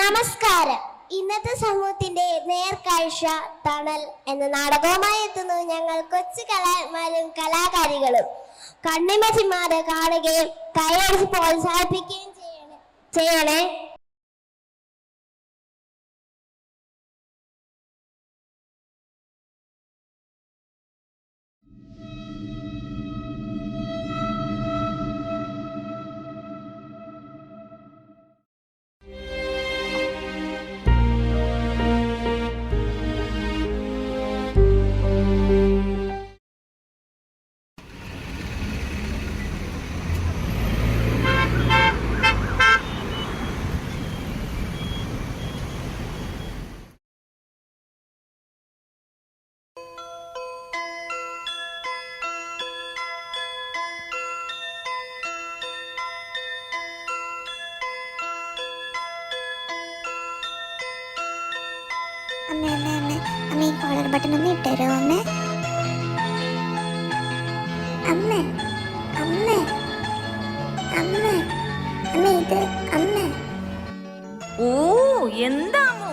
നമസ്കാരം. ഇന്നത്തെ സമൂഹത്തിന്റെ നേർക്കാഴ്ച തണൽ എന്ന നാടകവുമായി എത്തുന്നു ഞങ്ങൾ കൊച്ചു കലാകാരന്മാരും കലാകാരികളും. കണ്ണിമച്ചിമാരെ കാണുകയും കൈയടിച്ച് പ്രോത്സാഹിപ്പിക്കുകയും ചെയ്യണേ. അമ്മ ഈ കോളർ ബട്ടൺ ഒന്ന് ഇട്ടരോ അമ്മ? അമ്മ അമ്മ അമ്മ അമ്മ ഇത് അമ്മ. ഓ എന്താമോ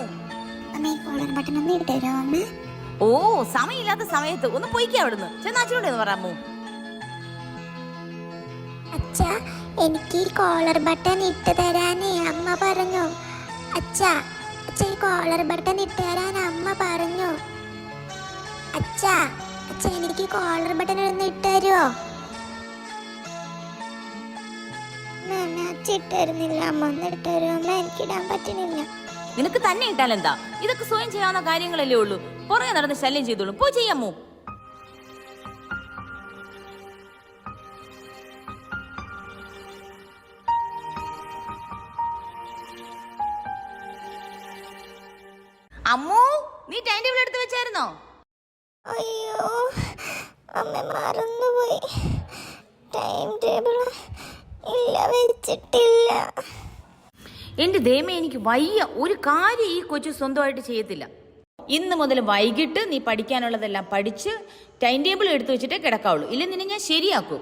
അമ്മ ഈ കോളർ ബട്ടൺ ഒന്ന് ഇട്ടരോ അമ്മ? ഓ സമയമില്ലാത്ത സമയത്ത് ഒന്ന് പൊയ്ക്ക അവിടുന്ന് ചെന്നാച്ചോണ്ടെന്ന് പറയാമോ? അച്ഛാ, എനിക്ക് ഈ കോളർ ബട്ടൺ ഇട്ട് തരാനേ അമ്മ പറഞ്ഞു. അച്ഛാ അച്ഛാ ഈ കോളർ ബട്ടൺ ഇട്ട് തരാൻ അമ്മ പറഞ്ഞു. അച്ഛാ അച്ഛാ എനിക്ക് കോളർ ബട്ടൺ ഒന്ന് ഇട്ട് തരുമോ? അച്ഛ ഇട്ട് തരുന്നില്ല. അമ്മ ഒന്ന് ഇട്ട് തരുമോ? അമ്മ എനിക്കിടാൻ പറ്റണില്ല. നിനക്ക് തന്നെ ഇട്ടാലെന്താ? ഇതൊക്കെ സ്വയം ചെയ്യാവുന്ന കാര്യങ്ങളല്ലേ ഉള്ളൂ. പുറകെ നടന്ന് ശല്യം ചെയ്തോളൂ. പോയി ചെയ്യാമോ? അമ്മൂ, നീ ടൈം ടേബിൾ എടുത്ത് വെച്ചായിരുന്നോ? അയ്യോ അമ്മ മറന്നുപോയി. ടൈം ടേബിൾ ഇല്ല, വെച്ചിട്ടില്ല. എന്റെ ദൈവമേ, എനിക്ക് വയ്യ. ഒരു കാര്യം ഈ കൊച്ചു സ്വന്തമായിട്ട് ചെയ്യത്തില്ല. ഇന്ന് മുതൽ വൈകിട്ട് നീ പഠിക്കാനുള്ളതെല്ലാം പഠിച്ച് ടൈം ടേബിൾ എടുത്തു വെച്ചിട്ടേ കിടക്കാവുള്ളൂ. ഇല്ല നിന്നെ ഞാൻ ശരിയാക്കും.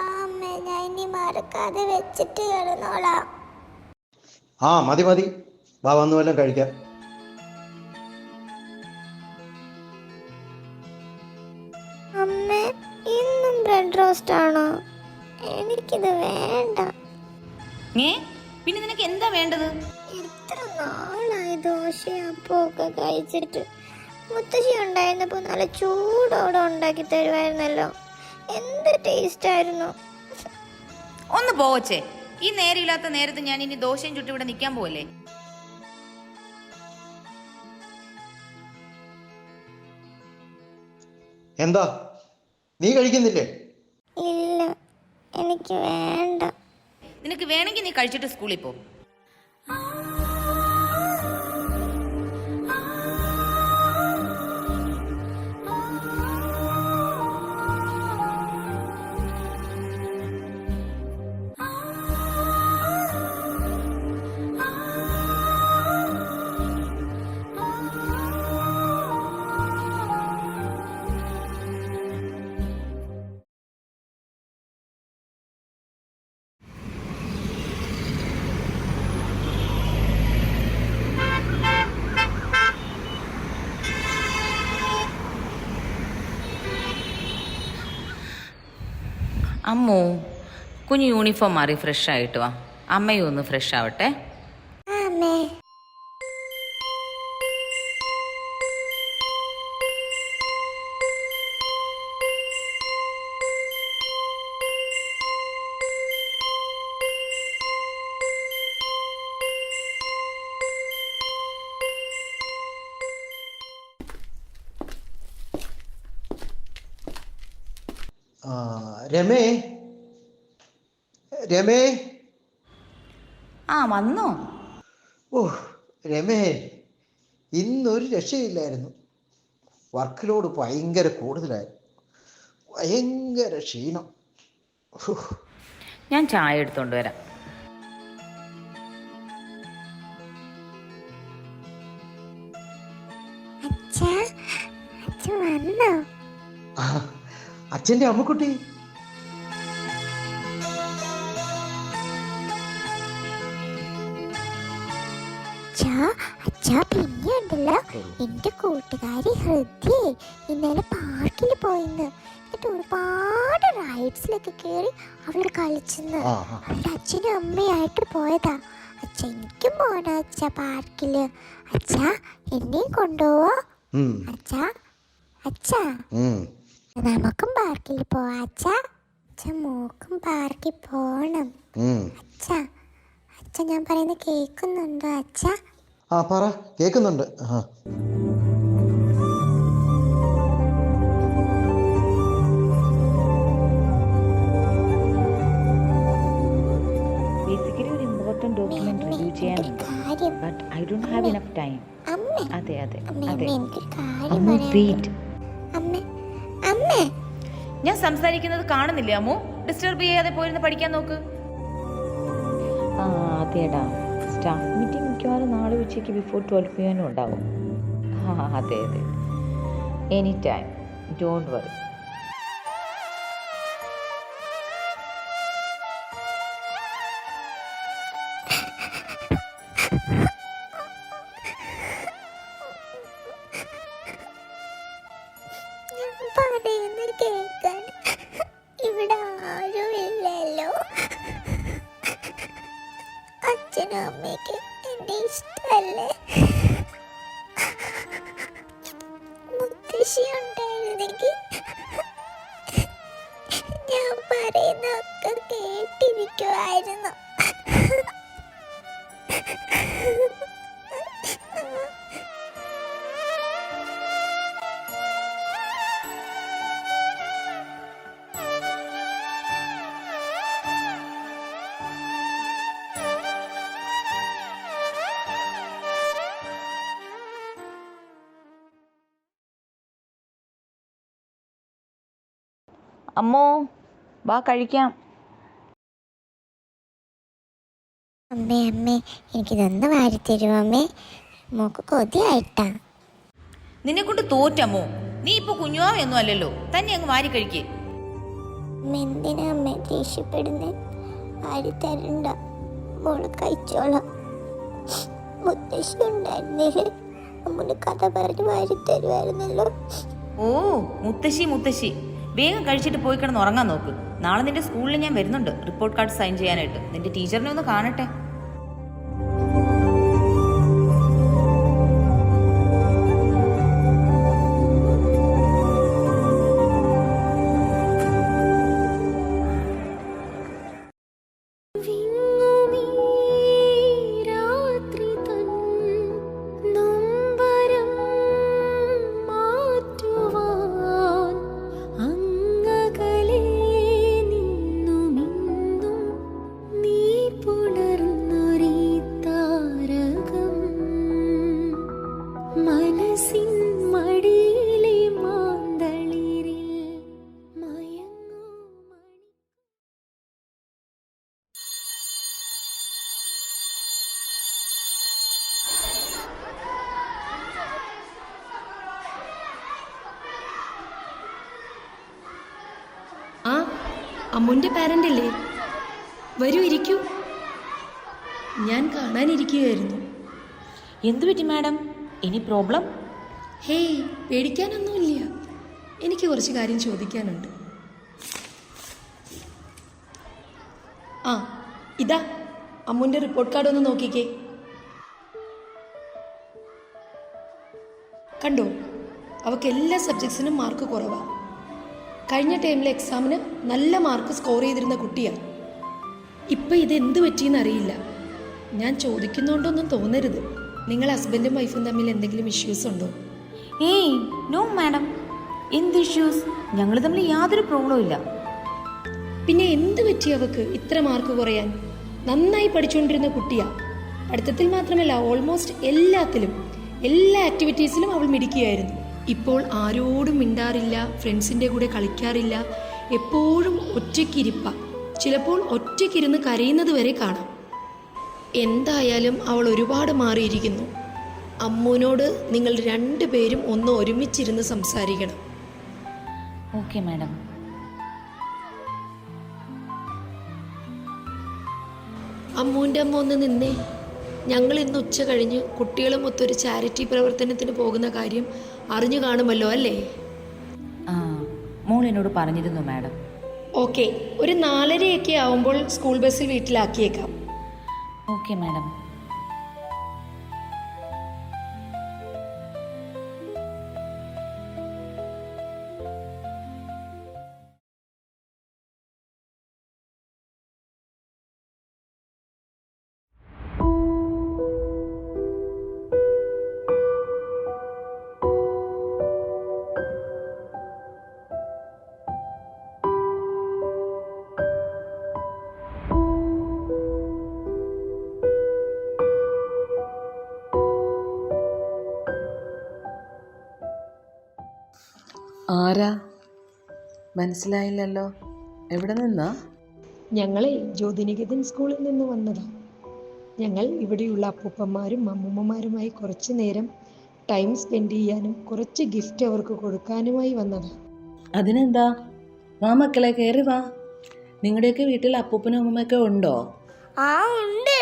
അമ്മ ഞാൻ ഇനി മറക്കാതെ വെച്ചിട്ട് കിടന്നോളാം. മതി മതി, വാ വന്നു വല്ലതും കഴിക്കാം. അമ്മ ഇന്നും ബ്രെഡ് റോസ്റ്റ് ആണോ? എനിക്കിത് വേണ്ട. പിന്നെ നിനക്ക് എന്താ വേണ്ടത്? എത്ര നാളായി ദോശയും അപ്പമൊക്കെ കഴിച്ചിട്ട്. മുത്തശ്ശി ഉണ്ടായിരുന്നപ്പോ നല്ല ചൂടോടെ ഉണ്ടാക്കി തരുമായിരുന്നല്ലോ. എന്ത് ടേസ്റ്റ് ആയിരുന്നു. ഒന്ന് പോവച്ചേ. ഈ നേരമില്ലാത്ത നേരത്ത് ഞാൻ ഇനി ദോശയും ചുട്ടി ഇവിടെ നിൽക്കാൻ പോവല്ലേ? എന്താ നീ കഴിക്കുന്നില്ലേ? ഇല്ല, എനിക്ക് വേണ്ട. നിനക്ക് വേണമെങ്കിൽ നീ കഴിച്ചിട്ട് സ്കൂളിൽ പോ. അമ്മോ, കുഞ്ഞു യൂണിഫോം മാറി ഫ്രഷ് ആയിട്ട് വാ. അമ്മയും ഒന്ന് ഫ്രഷ് ആവട്ടെ. അമ്മേ രമേ രമേ. വന്നോ? ഓ രമേ, ഇന്നൊരു രക്ഷയില്ലായിരുന്നു. വർക്ക് ലോഡ് ഭയങ്കര കൂടുതലായിരുന്നു. ഭയങ്കര ക്ഷീണം. ഞാൻ ചായ എടുത്തോണ്ട് വരാം. അച്ഛാ, അച്ഛൻ വന്നോ? അച്ഛൻ്റെ അമ്മുക്കുട്ടി. അച്ഛാ അച്ഛാ പിന്നെ ഉണ്ടല്ലോ എൻ്റെ കൂട്ടുകാരി ഹൃദ്യേ ഇന്നലെ പാർക്കിൽ പോയിന്ന്. എന്നിട്ട് ഒരുപാട് റൈഡ്സിലൊക്കെ കയറി അവള് കളിച്ചെന്ന്. അവളുടെ അച്ഛനും അമ്മയായിട്ട് പോയതാ. അച്ഛ എനിക്കും പോണോ അച്ഛ പാർക്കില്? അച്ഛാ എന്നെയും കൊണ്ടുപോവോ അച്ഛാ? അച്ഛാ നമുക്കും പാർക്കിൽ പോവാ അച്ഛാ? അച്ഛ മോക്കും പാർക്കിൽ പോണം അച്ഛാ. അച്ഛ ഞാൻ പറയുന്നത് കേൾക്കുന്നുണ്ടോ അച്ഛാ? ആ പറ, കേൾക്കുന്നുണ്ട്. ബേസിക്കലി ഒരു ഇമ്പോർട്ടന്റ് ഡോക്യുമെന്റ് റിവ്യൂ ചെയ്യാനുണ്ട്. But I don't have enough time. അതെ അതെ അതെ. അമ്മു വെയിറ്റ്. ഞാൻ സംസാരിക്കുന്നത് കാണുന്നില്ലേ അമ്മു? ഡിസ്റ്റർബ് ചെയ്യാതെ പോയിരുന്ന് പഠിക്കാൻ നോക്ക്. ആ അതേടാ, സ്റ്റാഫ് മീറ്റിംഗ് മിക്കവാറും നാളെ ഉച്ചയ്ക്ക് ബിഫോർ 12 PM ഉണ്ടാവും. ആ അതെ അതെ, എനി ടൈം, ഡോണ്ട് വറി. പറയുന്നത് കേൾക്കാൻ ഇവിടെ ആരുമില്ലല്ലോ. അച്ഛനും അമ്മയ്ക്ക് എന്നെ ഇഷ്ടമല്ലേ? മുത്തശ്ശി ഉണ്ടായിരുന്നെങ്കിൽ ഞാൻ പറയുന്നൊക്കെ കേട്ടിരിക്കുമായിരുന്നു. അമ്മോ വാ കഴിക്കാം. അമ്മേ അമ്മേ എനിക്കിതൊന്ന് വാരിത്തരുമോ അമ്മേ? മോക്ക് കൊതിയായിട്ടാ. നിന്നെ കൊണ്ട് തോറ്റമ്മോ? നീ ഇപ്പൊ കുഞ്ഞുവാവയൊന്നും അല്ലല്ലോ, തന്നെ അങ്ങ് വാരി കഴിക്കേ. അമ്മ എന്തിനാ അമ്മ ദേഷ്യപ്പെടുന്നേ? വാരി തരണ്ട, മോള് കഴിച്ചോളാം. മുത്തശ്ശി ഉണ്ടായിരുന്നേ അമ്മന് കഥ പറഞ്ഞ് വാരി തരുമായിരുന്നല്ലോ. ഓ മുത്തശ്ശി മുത്തശ്ശി, വേഗം കഴിച്ചിട്ട് പോയി കിടന്ന് ഉറങ്ങാൻ നോക്ക്. നാളെ നിന്റെ സ്കൂളിൽ ഞാൻ വരുന്നുണ്ട് റിപ്പോർട്ട് കാർഡ് സൈൻ ചെയ്യാനായിട്ട്. നിന്റെ ടീച്ചറിനെ ഒന്ന് കാണട്ടെ. ആ അമ്മുൻ്റെ പാരൻ്റ് അല്ലേ? വരൂ, ഇരിക്കൂ. ഞാൻ കാണാനിരിക്കുകയായിരുന്നു. എന്തു പറ്റി മാഡം? Any problem? ഹേയ്, പേടിക്കാനൊന്നുമില്ല. എനിക്ക് കുറച്ച് കാര്യം ചോദിക്കാനുണ്ട്. ആ ഇതാ അമ്മുൻ്റെ റിപ്പോർട്ട് കാർഡ് ഒന്ന് നോക്കിക്കേ. കണ്ടോ, അവൾക്ക് എല്ലാ സബ്ജക്ട്സിനും മാർക്ക് കുറവാണ്. കഴിഞ്ഞ ടൈമിലെ എക്സാമിന് നല്ല മാർക്ക് സ്കോർ ചെയ്തിരുന്ന കുട്ടിയാണ്. ഇപ്പം ഇതെന്ത് പറ്റിയെന്ന് അറിയില്ല. ഞാൻ ചോദിക്കുന്നതുകൊണ്ടൊന്നും തോന്നരുത്. നിങ്ങൾ ഹസ്ബൻഡും വൈഫും തമ്മിൽ എന്തെങ്കിലും ഇഷ്യൂസ് ഉണ്ടോ? ഏയ് നോ മാഡം. എന്ത് ഇഷ്യൂസ്? ഞങ്ങൾ തമ്മിൽ യാതൊരു പ്രോബ്ലവും ഇല്ല. പിന്നെ എന്ത് പറ്റി അവൾക്ക് ഇത്ര മാർക്ക് കുറയാൻ? നന്നായി പഠിച്ചുകൊണ്ടിരുന്ന കുട്ടിയാ. പഠിത്തത്തിൽ മാത്രമല്ല, ഓൾമോസ്റ്റ് എല്ലാത്തിലും, എല്ലാ ആക്ടിവിറ്റീസിലും അവൾ മിടുക്കിയായിരുന്നു. ഇപ്പോൾ ആരോടും മിണ്ടാറില്ല, ഫ്രണ്ട്സിൻ്റെ കൂടെ കളിക്കാറില്ല, എപ്പോഴും ഒറ്റയ്ക്കിരിപ്പ. ചിലപ്പോൾ ഒറ്റയ്ക്കിരുന്ന് കരയുന്നത് വരെ കാണാം. എന്തായാലും അവൾ ഒരുപാട് മാറിയിരിക്കുന്നു. അമ്മുവിനോട് നിങ്ങൾ രണ്ടുപേരും ഒന്ന് ഒരുമിച്ചിരുന്ന് സംസാരിക്കണം. Okay madam. അമ്മുവിൻ്റെ അമ്മ ഒന്ന് നിന്നേ. ഞങ്ങൾ ഇന്ന് ഉച്ച കഴിഞ്ഞ് കുട്ടികളും ഒത്തൊരു ചാരിറ്റി പ്രവർത്തനത്തിന് പോകുന്ന കാര്യം അറിഞ്ഞു കാണുമല്ലോ അല്ലേ? ആ, മോൾ എന്നോട് പറഞ്ഞിരുന്നു മാഡം. ഓക്കെ, ഒരു 4:30 ആവുമ്പോൾ സ്കൂൾ ബസ്സിൽ വീട്ടിലാക്കിയേക്കാം. Okay madam. ആരാ? മനസ്സിലായില്ലല്ലോ. എവിടെ നിന്നാ? ഞങ്ങളെ ജ്യോതിനികേതൻ സ്കൂളിൽ നിന്ന് വന്നതാ. ഞങ്ങൾ ഇവിടെയുള്ള അപ്പൂപ്പന്മാരും അമ്മൂമ്മമാരുമായി കുറച്ച് നേരം ടൈം സ്പെൻഡ് ചെയ്യാനും കുറച്ച് ഗിഫ്റ്റ് അവർക്ക് കൊടുക്കാനുമായി വന്നതാ. അതിനെന്താ? വാ മക്കളെ, കയറി വാ. നിങ്ങളുടെയൊക്കെ വീട്ടിൽ അപ്പൂപ്പനും അമ്മൂമ്മയൊക്കെ ഉണ്ടോ? ആ ഉണ്ട്.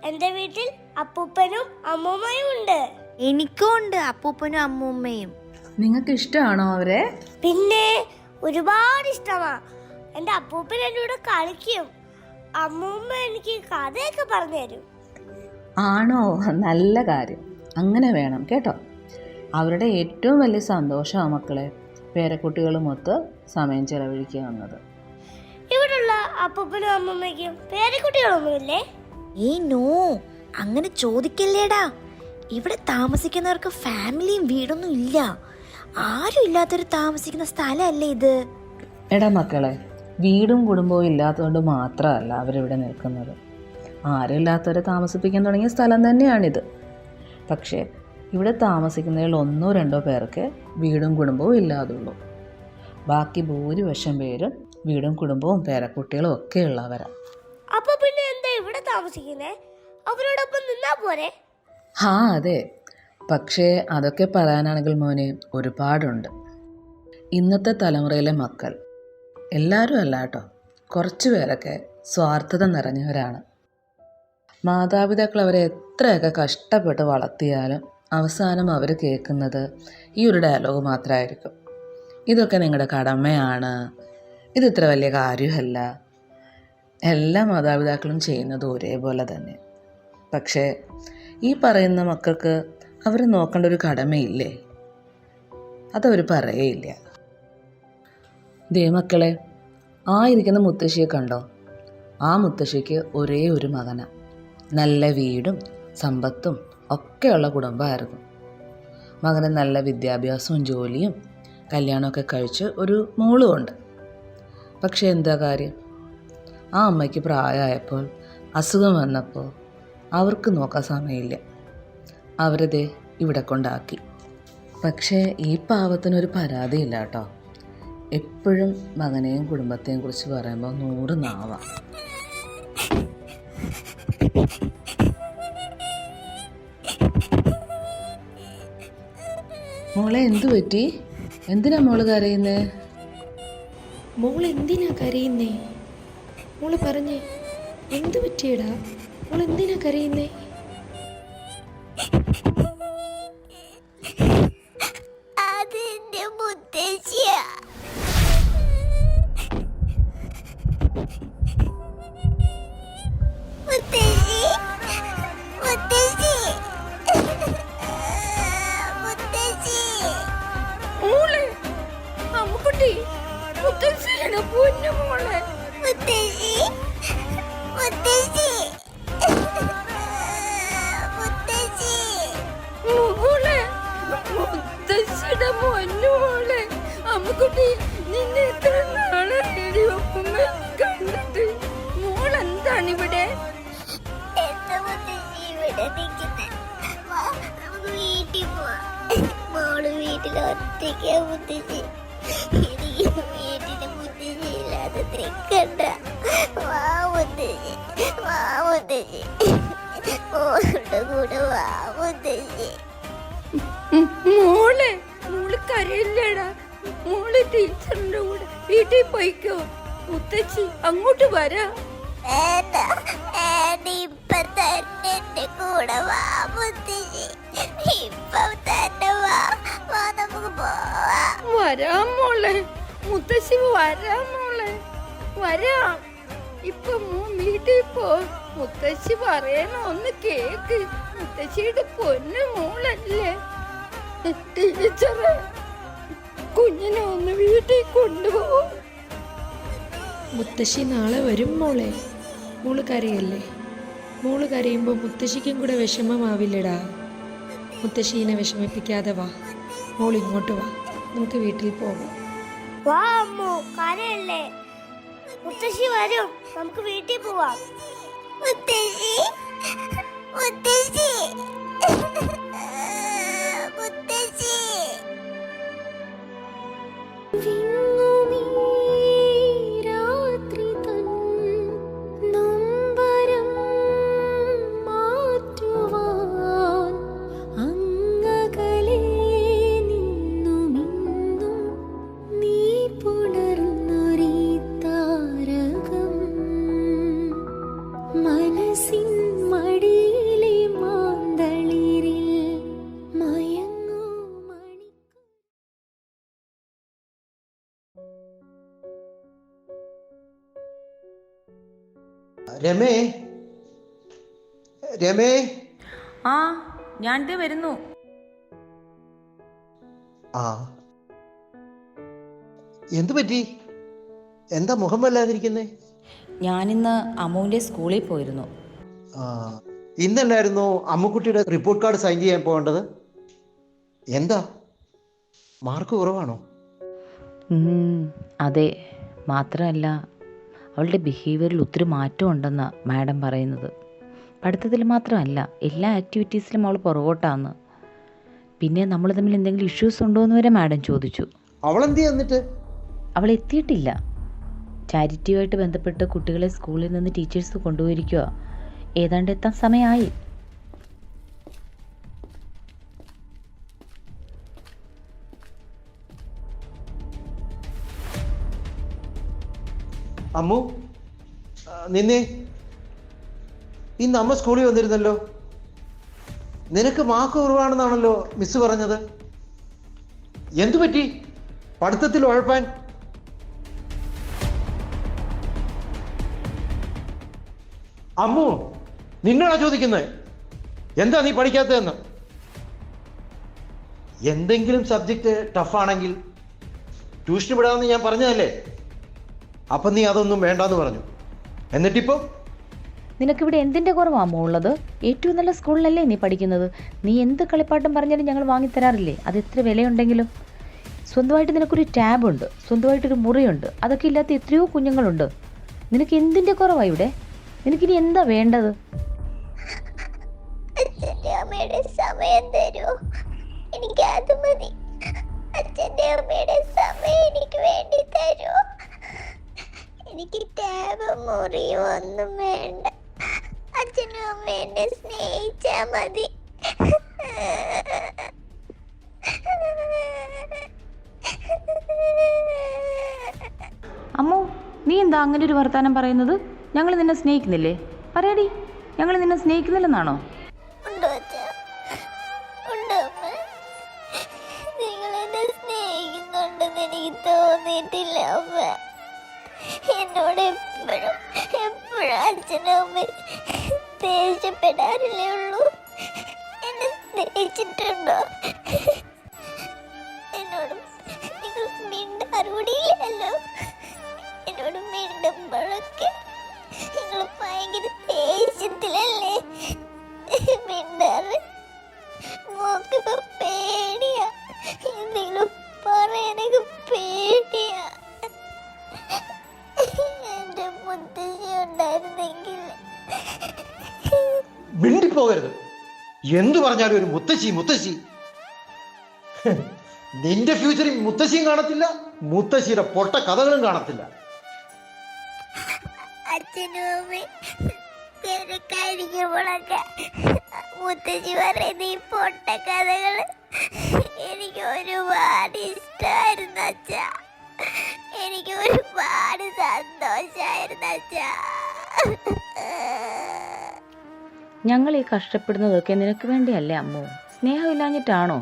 എന്റെ വീട്ടിൽ അപ്പൂപ്പനും അമ്മൂമ്മയും ഉണ്ട്. എനിക്കും ഉണ്ട് അപ്പൂപ്പനും അമ്മൂമ്മയും. നിങ്ങൾക്ക് ഇഷ്ടമാണോ അവരെ? പിന്നെ ഒരുപാട് ഇഷ്ടമാ. എന്റെ അപ്പൂപ്പൻ എൻ്റെ കൂടെ കളിക്കും. അമ്മൂമ്മ എനിക്ക് കഥയൊക്കെ പറഞ്ഞു തരും. ആണോ? നല്ല കാര്യം. അങ്ങനെ വേണം കേട്ടോ. അവരുടെ ഏറ്റവും വലിയ സന്തോഷമാണ് മക്കളെ പേരക്കുട്ടികളുമൊത്ത് സമയം ചെലവഴിക്കുക എന്നത്. ഇവിടുള്ള അപ്പൂപ്പനും അമ്മൂമ്മയ്ക്കും പേരക്കുട്ടികളൊന്നുമില്ലേ? നോ, അങ്ങനെ ചോദിക്കല്ലേടാ. ഇവിടെ താമസിക്കുന്നവർക്ക് ഫാമിലിയും വീടൊന്നും ഇല്ല. ആരും ഇല്ലാത്തൊരു താമസിക്കുന്ന സ്ഥലമല്ലേ ഇത്. എടാ മക്കളെ, വീടും കുടുംബവും ഇല്ലാത്തതുകൊണ്ട് മാത്രമല്ല അവരിവിടെ നിൽക്കുന്നത്. ആരും ഇല്ലാത്തവരെ താമസിപ്പിക്കാൻ തുടങ്ങിയ സ്ഥലം തന്നെയാണിത്. പക്ഷേ ഇവിടെ താമസിക്കുന്നതിൽ 1-2 പേർക്ക് വീടും കുടുംബവും ഇല്ലാതുള്ളൂ. ബാക്കി ഭൂരിപക്ഷം പേരും വീടും കുടുംബവും പേരക്കുട്ടികളും ഒക്കെ ഉള്ളവരാ. അപ്പൊ പിന്നെ എന്താ ഇവിടെ താമസിക്കുന്നേ? അവരോടൊപ്പം നിന്നാ പോരെ? അതെ. പക്ഷേ അതൊക്കെ പറയാനാണെങ്കിൽ മോനെ ഒരുപാടുണ്ട്. ഇന്നത്തെ തലമുറയിലെ മക്കൾ എല്ലാവരും അല്ല കേട്ടോ, കുറച്ച് പേരൊക്കെ സ്വാർത്ഥത നിറഞ്ഞവരാണ്. മാതാപിതാക്കൾ അവരെ എത്രയൊക്കെ കഷ്ടപ്പെട്ട് വളർത്തിയാലും അവസാനം അവർ കേൾക്കുന്നത് ഈ ഒരു ഡയലോഗ് മാത്രമായിരിക്കും: ഇതൊക്കെ നിങ്ങളുടെ കടമയാണ്, ഇതിത്ര വലിയ കാര്യമല്ല. എല്ലാ മാതാപിതാക്കളും ചെയ്യുന്നത് ഒരേപോലെ തന്നെ. പക്ഷേ ഈ പറയുന്ന മക്കൾക്ക് അവർ നോക്കേണ്ട ഒരു കടമയില്ലേ? അതവർ പറയേയില്ല. ദേ മക്കളെ, ആ ഇരിക്കുന്ന മുത്തശ്ശിയെ കണ്ടോ? ആ മുത്തശ്ശിക്ക് ഒരേ ഒരു മകനാണ്. നല്ല വീടും സമ്പത്തും ഒക്കെയുള്ള കുടുംബമായിരുന്നു. മകന് നല്ല വിദ്യാഭ്യാസവും ജോലിയും കല്യാണമൊക്കെ കഴിച്ച് ഒരു മോളും ഉണ്ട്. പക്ഷേ എന്താ കാര്യം? ആ അമ്മയ്ക്ക് പ്രായമായപ്പോൾ അസുഖം വന്നപ്പോൾ അവർക്ക് നോക്കാൻ സമയമില്ല. അവരതേ ഇവിടെ കൊണ്ടാക്കി. പക്ഷേ ഈ പാവത്തിനൊരു പരാതിയില്ല കേട്ടോ. എപ്പോഴും മകനെയും കുടുംബത്തെയും കുറിച്ച് പറയുമ്പോൾ 100 നാവാ. മോളെ എന്തു പറ്റി? എന്തിനാ മോള് കരയുന്നേ? മോൾ എന്തിനാ കരയുന്നേ? മോള് പറഞ്ഞേ, എന്തു പറ്റിയടാ? മോൾ എന്തിനാ കരയുന്നേ? അതെന്റെ മുത്തശ്ശിയാ. മുത്തശ്ശി, മുത്തശ്ശി, മുത്തശ്ശി. മോളെ, അമ്മുക്കുട്ടി, മുത്തശ്ശിയുടെ പൊന്നു മോളെ. മുത്തശ്ശി, മുത്തശ്ശി, മുത്തശ്ശി. മോളെ, മുത്തശ്ശിയുടെ പൊന്നു മോളെ. അമ്മുക്കുട്ടി, നിന്നെ എത്ര നാളായി ഒപ്പമ്മ കണ്ടിട്ട്? മോളെന്താണ് ഇവിടെ? എന്താ മുത്തശ്ശി ഇവിടെ നിൽക്കുന്നെ? വാ, നമുക്ക് വീട്ടിൽ പോവാം. മോള് വീട്ടിൽ ഒറ്റയ്ക്കാ മുത്തശ്ശി. എനിക്ക് വീട്ടില് മുത്തശ്ശി ഇല്ലാതെ നിൽക്കണ്ട. വാ മുത്തശ്ശി, വാ മുത്തശ്ശി, മോളുടെ കൂടെ വാ മുത്തശ്ശി. മോളെ, മോള് കരയില്ലടാ. മോള് ടീച്ചറിന്റെ കൂടെ വീട്ടിൽ പോയിക്കോ. മുത്തശ്ശി അങ്ങോട്ട് വരാ. വേണ്ട, വേണ്ട. തന്നെ ഇപ്പൊ തന്നെ എന്റെ കൂടെ വാ മുത്തശ്ശി. ഇപ്പൊ തന്നെ വാ, വാ നമുക്ക് പോവാം. വരാം മോളെ, മുത്തശ്ശി വരാം മോളെ, വരാം. ഇപ്പൊ വീട്ടിൽ പോ. മുത്തശ്ശി പറയണ ഒന്ന് കേക്ക്. മുത്തശ്ശിയുടെ പൊന്നു മോളല്ലേ. ടീച്ചറെ, കുഞ്ഞിനെ ഒന്ന് വീട്ടിൽ കൊണ്ടുപോകും. മുത്തശ്ശി നാളെ വരും മോളെ. മോള് കരയല്ലേ? മോള് കരയുമ്പോൾ മുത്തശ്ശിക്കും കൂടെ വിഷമമാവില്ലടാ. മുത്തശ്ശീനെ വിഷമിപ്പിക്കാതെ വാ. മോൾ ഇങ്ങോട്ട് വാ, നമുക്ക് വീട്ടിൽ പോകാം. വാ അമ്മു, കരയല്ലേ. മുത്തശ്ശി വരും, നമുക്ക് വീട്ടിൽ പോവാം. മുത്തശ്ശി, മുത്തശ്ശി, മുത്തശ്ശി. രമേ, രമേ. ആ, ഞാൻ വരുന്നു. ആ, എന്തു പറ്റി? എന്താ മുഖം വല്ലാതിരിക്കുന്നേ? ഞാനിന്ന് അമ്മുവിൻ്റെ സ്കൂളിൽ പോയിരുന്നു. ഇന്നല്ലായിരുന്നു അമ്മുക്കുട്ടിയുടെ റിപ്പോർട്ട് കാർഡ് സൈൻ ചെയ്യാൻ പോകേണ്ടത്. എന്താ, മാർക്ക് കുറവാണോ? അതെ, മാത്രമല്ല അവളുടെ ബിഹേവിയറിൽ ഒത്തിരി മാറ്റം ഉണ്ടെന്നാണ് മാഡം പറയുന്നത്. പഠിത്തത്തിൽ മാത്രമല്ല, എല്ലാ ആക്ടിവിറ്റീസിലും അവൾ പുറകോട്ടാന്ന്. പിന്നെ നമ്മൾ തമ്മിൽ എന്തെങ്കിലും ഇഷ്യൂസ് ഉണ്ടോ എന്ന് വരെ മാഡം ചോദിച്ചു. അവൾ എത്തിയിട്ടില്ല. ചാരിറ്റിയുമായിട്ട് ബന്ധപ്പെട്ട് കുട്ടികളെ സ്കൂളിൽ നിന്ന് ടീച്ചേഴ്സ് കൊണ്ടുപോയിരിക്കുക. ഏതാണ്ട് എത്താൻ സമയമായി. അമ്മു, നിന്നെ ഇന്ന് അമ്മ സ്കൂളിൽ വന്നിരുന്നല്ലോ. നിനക്ക് മാർക്ക് കുറവാണെന്നാണല്ലോ മിസ് പറഞ്ഞത്. എന്തു പറ്റി പഠിത്തത്തിൽ ഉഴപ്പാൻ? അമ്മു, നിന്നോടാ ചോദിക്കുന്നത്, എന്താ നീ പഠിക്കാത്തതെന്ന്. എന്തെങ്കിലും സബ്ജക്റ്റ് ടഫാണെങ്കിൽ ട്യൂഷന് വിടാമെന്ന് ഞാൻ പറഞ്ഞതല്ലേ. അപ്പം നീ അതൊന്നും വേണ്ടാന്ന് പറഞ്ഞു. എന്നിട്ടിപ്പോൾ നിനക്കിവിടെ എന്തിൻ്റെ കുറവാമോ ഉള്ളത്? ഏറ്റവും നല്ല സ്കൂളിലല്ലേ നീ പഠിക്കുന്നത്. നീ എന്ത് കളിപ്പാട്ടം പറഞ്ഞാലും ഞങ്ങൾ വാങ്ങിത്തരാറില്ലേ, അത് എത്ര വിലയുണ്ടെങ്കിലും. സ്വന്തമായിട്ട് നിനക്കൊരു ടാബുണ്ട്, സ്വന്തമായിട്ടൊരു മുറിയുണ്ട്. അതൊക്കെ ഇല്ലാത്ത എത്രയോ കുഞ്ഞുങ്ങളുണ്ട്. നിനക്ക് എന്തിൻ്റെ കുറവാണ് ഇവിടെ? നിനക്കിനി എന്താ വേണ്ടത്? അച്ഛൻ്റെ അമ്മയുടെ സമയം തരൂ, എനിക്ക് അത് മതി. അച്ഛൻ്റെ അമ്മയുടെ സമയം എനിക്ക് വേണ്ടി തരൂ. എനിക്ക് ടാബ് മുറിയോ ഒന്നും വേണ്ട. അച്ഛനും അമ്മ എന്നെ സ്നേഹിച്ചാ മതി. അമ്മോ, നീ എന്താ അങ്ങനെ ഒരു വർത്താനം പറയുന്നത്? ഞങ്ങൾ നിന്നെ സ്നേഹിക്കുന്നില്ലേ? പറയാടി, ഞങ്ങൾ നിന്നെ സ്നേഹിക്കുന്നില്ലെന്നാണോ? ഉണ്ടോ അച്ഛാ? ഉണ്ടോ അമ്മ? നിങ്ങൾ എന്നെ സ്നേഹിക്കുന്നുണ്ടെന്ന് എനിക്ക് തോന്നിയിട്ടില്ല അമ്മ. എന്നോട് എപ്പോഴും അച്ഛനും അമ്മ ദേഷ്യപ്പെടാറില്ലേ ഉള്ളൂ. എന്നെ സ്നേഹിച്ചിട്ടുണ്ടോ? എന്നോട് നിങ്ങൾ മിണ്ടാറുകൂടിയില്ലല്ലോ. എന്നോട് മിണ്ടുമ്പോഴൊക്കെ നിങ്ങൾ ഭയങ്കര ദേഷ്യത്തിലല്ലേ മിണ്ടാറ്. മോക്കിപ്പോ പേടിയാ, എന്തെങ്കിലും പറയാനൊക്കെ പേടിയാ. എന്റെ മുത്തശ്ശി ഉണ്ടായിരുന്നെങ്കിൽ. മിണ്ടിപ്പോകരുത്. എന്തു പറഞ്ഞാലും ഒരു മുത്തശ്ശി മുത്തശ്ശി. നിന്റെ ഫ്യൂച്ചറിൽ മുത്തശ്ശിയും കാണത്തില്ല, മുത്തശ്ശിയുടെ പൊട്ട കഥകളും കാണത്തില്ല. അച്ഛനും അമ്മയും തിരക്കായിരിക്കുമ്പോഴൊക്കെ മുത്തശ്ശി പറയുന്ന ഈ പൊട്ട കഥകള് എനിക്ക് ഒരുപാട് ഇഷ്ടമായിരുന്നു അച്ഛാ. എനിക്ക് ഒരുപാട് സന്തോഷമായിരുന്നു അച്ഛാ. ഞങ്ങൾ ഈ കഷ്ടപ്പെടുന്നതൊക്കെ നിനക്ക് വേണ്ടിയല്ലേ അമ്മു? സ്നേഹമില്ലാഞ്ഞിട്ടാണോ?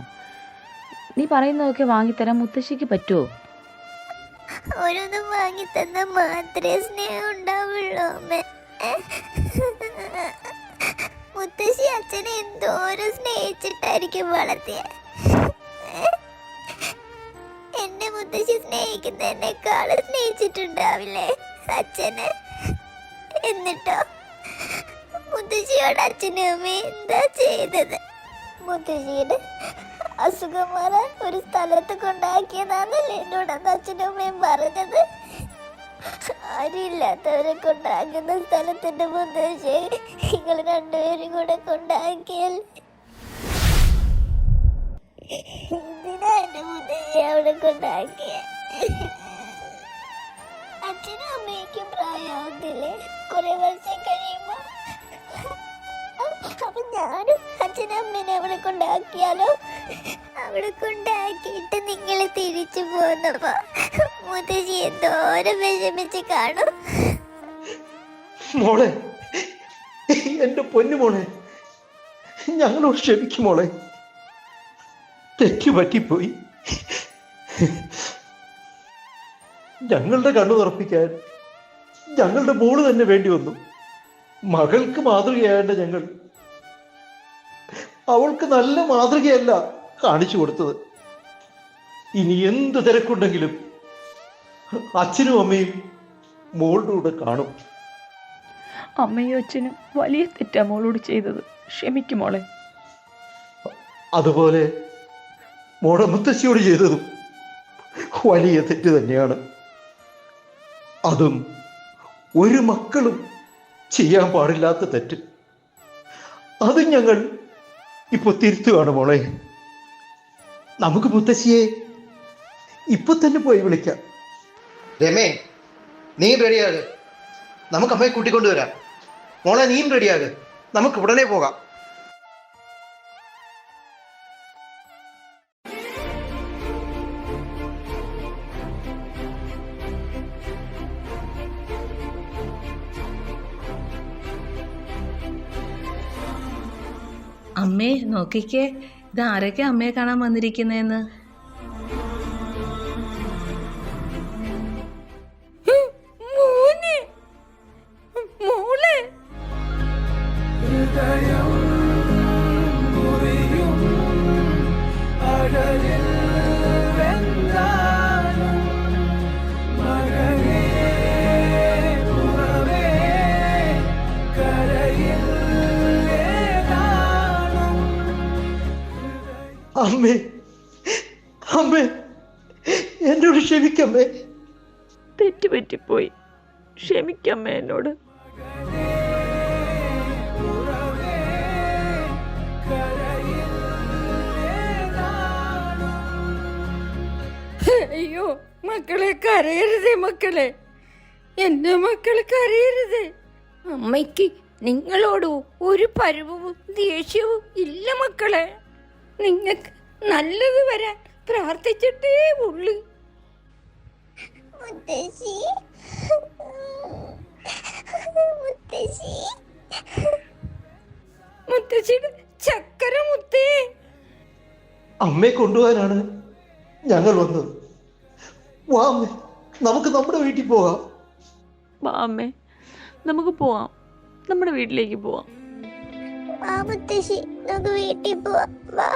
നീ പറയുന്നതൊക്കെ വാങ്ങിത്തരാൻ മുത്തശ്ശിക്ക് പറ്റുമോ? ഓരോന്നും വാങ്ങി തന്ന മാത്രമേ സ്നേഹം ഉണ്ടാവുള്ളൂ അമ്മ. മുത്തശ്ശി അച്ഛനെ എന്തോരം സ്നേഹിച്ചിട്ടായിരിക്കും വളർത്തിയ. എന്നെ മുത്തശ്ശി സ്നേഹിക്കുന്നതിനേക്കാളും സ്നേഹിച്ചിട്ടുണ്ടാവില്ലേ അച്ഛനെ? എന്നിട്ടോ മുത്തശ്ശിയോട് അച്ഛനും അമ്മയും എന്താ ചെയ്തത്? മുത്തശ്ശിയുടെ അസുഖം മാറാൻ ഒരു സ്ഥലത്ത് കൊണ്ടാക്കിയതാന്നല്ലേ എന്നോട് അന്ന് അച്ഛനും അമ്മയും പറഞ്ഞത്. ആരുമില്ലാത്തവരെ കൊണ്ടാക്കുന്ന സ്ഥലത്തിന്റെ മുത്തശ്ശി നിങ്ങൾ രണ്ടുപേരും കൂടെ കൊണ്ടാക്കിയല്ലേ? എന്തിനാ എന്റെ മുത്തശ്ശി അവിടെ കൊണ്ടാക്കിയ? അച്ഛനും അമ്മയ്ക്കും പ്രായമാകത്തില്ലേ കുറെ വർഷം കഴിയുമ്പോ? അപ്പൊ ഞാനും അച്ഛനും അമ്മേനെ അവിടെ കൊണ്ടാക്കിയാലോ? അവിടെ കൊണ്ടാക്കിയിട്ട് നിങ്ങൾ തിരിച്ചു പോന്നപ്പോ മുത്തശ്ശി എന്തോരം വിഷമിച്ച് കാണും. മോളെ, എന്റെ പൊന്നു മോളെ, ഞങ്ങളോട് ക്ഷമിക്കും മോളെ. തെറ്റു പറ്റിപ്പോയി. ഞങ്ങളുടെ കണ്ണു തുറപ്പിക്കാൻ ഞങ്ങളുടെ മോള് തന്നെ വേണ്ടി വന്നു. മകൾക്ക് മാതൃകയായേണ്ട ഞങ്ങൾ അവൾക്ക് നല്ല മാതൃകയല്ല കാണിച്ചു കൊടുത്തത്. ഇനി എന്ത് തിരക്കുണ്ടെങ്കിലും അച്ഛനും അമ്മയും മോളുടെ കൂടെ കാണും. അമ്മയും അച്ഛനും വലിയ തെറ്റാ മോളോട് ചെയ്തത്. ക്ഷമിക്കും മോളെ. അതുപോലെ മോളെ മുത്തശ്ശിയോട് ചെയ്തതും വലിയ തെറ്റ് തന്നെയാണ്. അതും ഒരു മക്കളും ചെയ്യാൻ പാടില്ലാത്ത തെറ്റ്. അത് ഞങ്ങൾ ഇപ്പൊ തിരുത്തുകയാണ് മോളെ. നമുക്ക് മുത്തശ്ശിയെ ഇപ്പൊ തന്നെ പോയി വിളിക്കാം. രമേ, നീ റെഡിയാക്, നമുക്ക് അമ്മയെ കൂട്ടിക്കൊണ്ടുവരാം. മോളെ, നീയും റെഡിയാക്, നമുക്ക് ഉടനെ പോകാം. അമ്മേ നോക്കിക്കേ, ഇതാരൊക്കെ അമ്മയെ കാണാൻ വന്നിരിക്കുന്നതെന്ന്. മോനെ, മോളെ, അമ്മേ, അമ്മേ, എന്നോട് ക്ഷമിക്കമ്മേ. തെറ്റുപറ്റിപ്പോയി, ക്ഷമിക്കമ്മേ എന്നോട്. അയ്യോ മക്കളെ, കരയരുതേ മക്കളെ, എന്റെ മക്കൾ കരയരുതേ. അമ്മയ്ക്ക് നിങ്ങളോട് ഒരു പരുവവും ദേഷ്യവും ഇല്ല മക്കളെ. നിങ്ങൾക്ക് നല്ലത് വരാൻ പ്രാർത്ഥിച്ചിട്ടേ ഉള്ളു. മുത്തശ്ശി, മുത്തശ്ശി, മുത്തശ്ശിയുടെ ചക്കര മുത്തേ. അമ്മയെ കൊണ്ടുപോകാനാണ് ഞങ്ങൾ വന്നത്. വാ അമ്മേ, നമുക്ക് നമ്മുടെ വീട്ടിൽ പോകാം. വാ അമ്മേ, നമുക്ക് പോവാം, നമ്മുടെ വീട്ടിലേക്ക് പോവാം. വാ മുത്തശ്ശി, നമുക്ക് വീട്ടിൽ പോവാം. വാ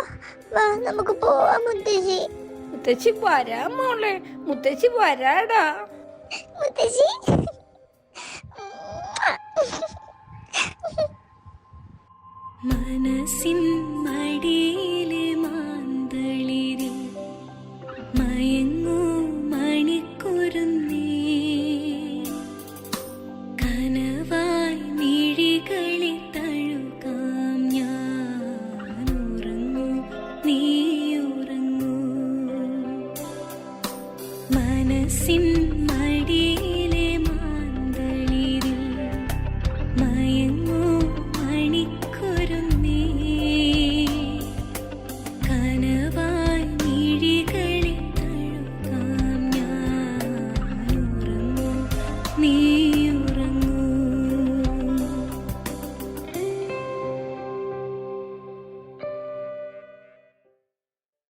വാ, നമുക്ക് പോവാം മുത്തശ്ശി. മുത്തശ്ശി വരാ മോളെ, മുത്തശ്ശി വരാടാ. മുത്തശ്ശി, മനസ്സിൻ